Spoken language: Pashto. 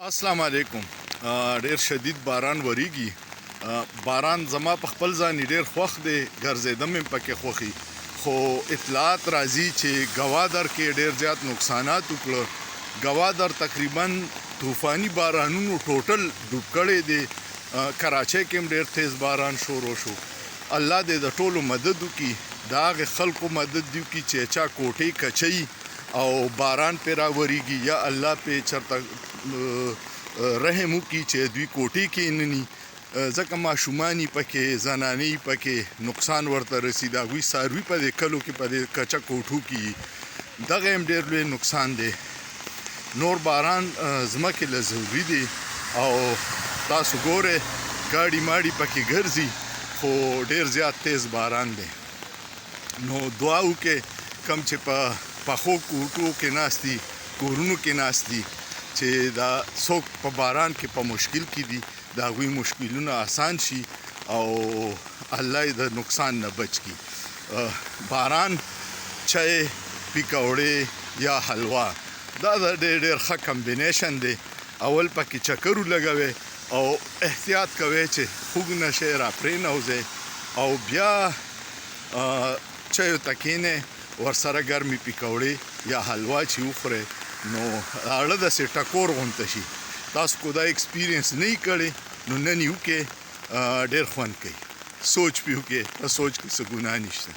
السلام علیکم. ډیر شدید باران وریږي. باران زما په خپل ځان ډیر خوښ دی، ګرځېدم مې پکې خوښي، خو اطلاعات راځي چې ګوادر کې ډیر زیات نقصانات وکړه. ګوادر تقریبا طوفاني بارانونو ټوټل ډوب کړی دی. کراچۍ کې هم ډیر تیز باران شروع شو. الله دې د ټولو مدد وکړي، د هغې خلکو مدد دې وکړي چې چا کوټې کچوي او باران پې راورېږي، یا الله پې چېرته رحم وکړي چې دوی کوټې کې نني، ځکه ماشومان یې پکې، زنانې یې پکې نقصان ورته رسي، د هغوی څاروي په دې کلو کې په دې کچه کوټو کې وي. دغه هم ډېر لوی نقصان دی. نور باران ځمکې له ضروري دی او تاسو ګورئ ګاډي ماډي پکې ګرځي، خو ډېر زیات تیز باران دی. نو دعا وکړئ کوم چې په پخو کوټو کې ناست دي، کورونو کې ناست دي، چې دا څوک په باران کې په مشکل کې دي، د هغوی مشکلونه آسان شي او الله یې د نقصان نه بچ کړي. باران، چای، پیکوړې یا حلوا، دا د ډېر ښه کمبینیشن دی. اول پکې چکر ولګوئ او احتیاط کوئ چې خوږ نه شئ، را پرېنوځئ او بیا چایو ته کښېنئ، ورسره ګرمې پیکوړې یا حلوا چې وخورئ نو اړه داسې ټکور غونته شي. تاسو کو دا ایکسپیرینس نه یې کړی نو نن یې وکړئ، ډېر خوند کوي. سوچ پې وکړئ، په سوچ کې څه ګناه نشته.